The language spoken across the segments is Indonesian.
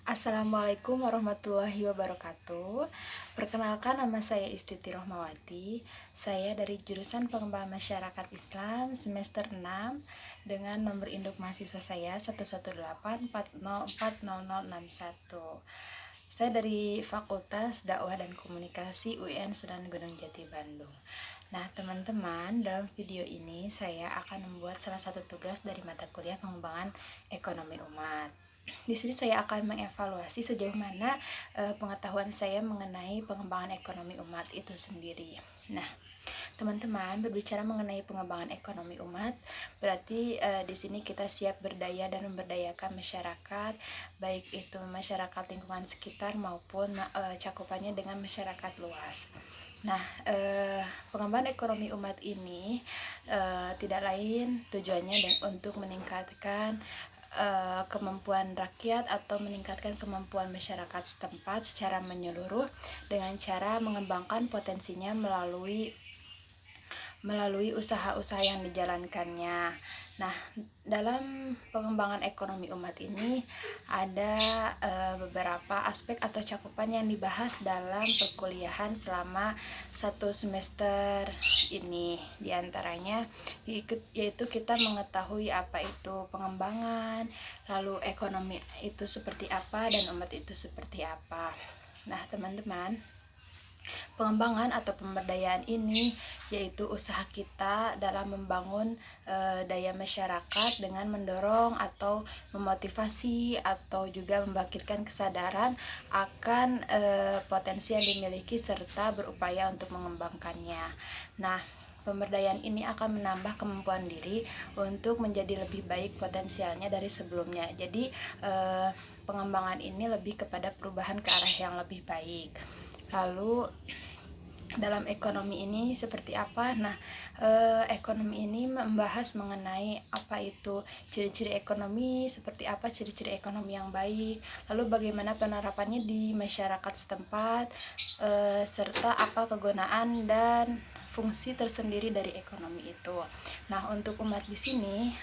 Assalamualaikum warahmatullahi wabarakatuh. Perkenalkan, nama saya Istiti Rohmawati. Saya dari jurusan Pengembangan Masyarakat Islam semester 6 dengan nomor induk mahasiswa saya 118404061. Saya dari Fakultas Dakwah dan Komunikasi UIN Sunan Gunung Jati Bandung. Nah, teman-teman, dalam video ini saya akan membuat salah satu tugas dari mata kuliah Pengembangan Ekonomi Umat. Di sini saya akan mengevaluasi sejauh mana pengetahuan saya mengenai pengembangan ekonomi umat itu sendiri. Nah, teman-teman, berbicara mengenai pengembangan ekonomi umat, berarti di sini kita siap berdaya dan memberdayakan masyarakat, baik itu masyarakat lingkungan sekitar maupun cakupannya dengan masyarakat luas. Nah, pengembangan ekonomi umat ini tidak lain tujuannya untuk meningkatkan kemampuan rakyat atau meningkatkan kemampuan masyarakat setempat secara menyeluruh dengan cara mengembangkan potensinya melalui usaha-usaha yang dijalankannya. Nah, dalam pengembangan ekonomi umat ini ada beberapa aspek atau cakupan yang dibahas dalam perkuliahan selama satu semester ini. Di antaranya yaitu kita mengetahui apa itu pengembangan, lalu ekonomi itu seperti apa dan umat itu seperti apa. Nah, teman-teman, pengembangan atau pemberdayaan ini yaitu usaha kita dalam membangun daya masyarakat dengan mendorong atau memotivasi atau juga membangkitkan kesadaran akan potensi yang dimiliki serta berupaya untuk mengembangkannya. Nah, pemberdayaan ini akan menambah kemampuan diri untuk menjadi lebih baik potensialnya dari sebelumnya. Jadi pengembangan ini lebih kepada perubahan ke arah yang lebih baik. Lalu dalam ekonomi ini seperti apa? Nah, ekonomi ini membahas mengenai apa itu ciri-ciri ekonomi, seperti apa ciri-ciri ekonomi yang baik, lalu bagaimana penerapannya di masyarakat setempat, serta apa kegunaan dan fungsi tersendiri dari ekonomi itu. Nah, untuk umat di sini,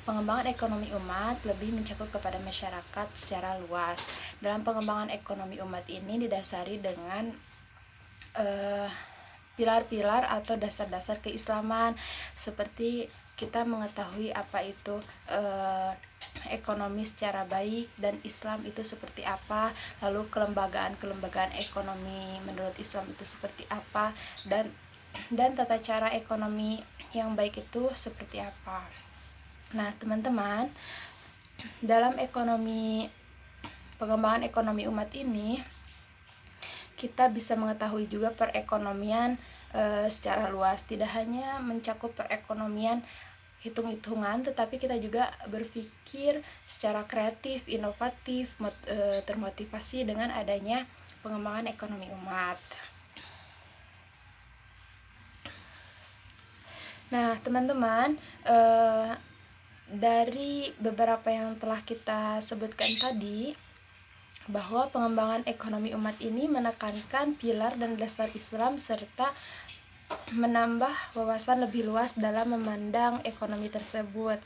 pengembangan ekonomi umat lebih mencakup kepada masyarakat secara luas. Dalam pengembangan ekonomi umat ini didasari dengan pilar-pilar atau dasar-dasar keislaman, seperti kita mengetahui apa itu ekonomi secara baik dan Islam itu seperti apa, lalu kelembagaan ekonomi menurut Islam itu seperti apa, dan tata cara ekonomi yang baik itu seperti apa. Nah, teman-teman, dalam pengembangan ekonomi umat ini kita bisa mengetahui juga perekonomian secara luas, tidak hanya mencakup perekonomian hitung-hitungan, tetapi kita juga berpikir secara kreatif, inovatif, termotivasi dengan adanya pengembangan ekonomi umat. Nah, teman-teman, dari beberapa yang telah kita sebutkan tadi, bahwa pengembangan ekonomi umat ini menekankan pilar dan dasar Islam serta menambah wawasan lebih luas dalam memandang ekonomi tersebut.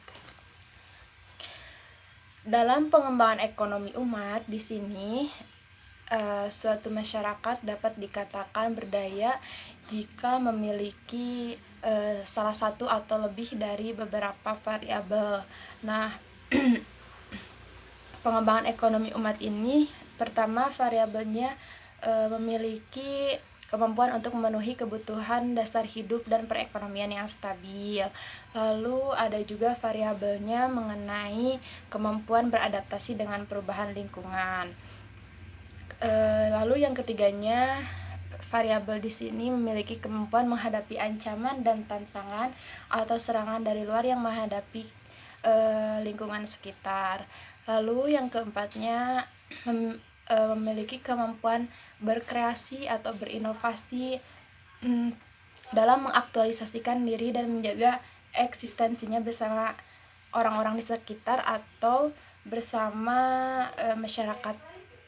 Dalam pengembangan ekonomi umat di sini, suatu masyarakat dapat dikatakan berdaya jika memiliki salah satu atau lebih dari beberapa variabel. Nah, pengembangan ekonomi umat ini pertama variabelnya memiliki kemampuan untuk memenuhi kebutuhan dasar hidup dan perekonomian yang stabil. Lalu ada juga variabelnya mengenai kemampuan beradaptasi dengan perubahan lingkungan. Lalu yang ketiganya, variabel di sini memiliki kemampuan menghadapi ancaman dan tantangan atau serangan dari luar yang menghadapi lingkungan sekitar. Lalu yang keempatnya, memiliki kemampuan berkreasi atau berinovasi dalam mengaktualisasikan diri dan menjaga eksistensinya bersama orang-orang di sekitar atau bersama masyarakat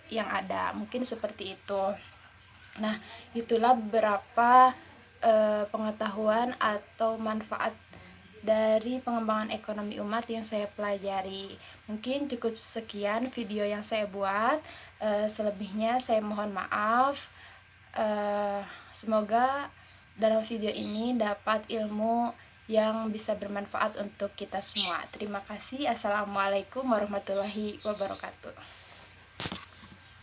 yang ada. Mungkin seperti itu. Nah, itulah beberapa pengetahuan atau manfaat dari pengembangan ekonomi umat yang saya pelajari. Mungkin cukup sekian video yang saya buat. Selebihnya saya mohon maaf. Semoga dalam video ini dapat ilmu yang bisa bermanfaat untuk kita semua. Terima kasih. Assalamualaikum warahmatullahi wabarakatuh.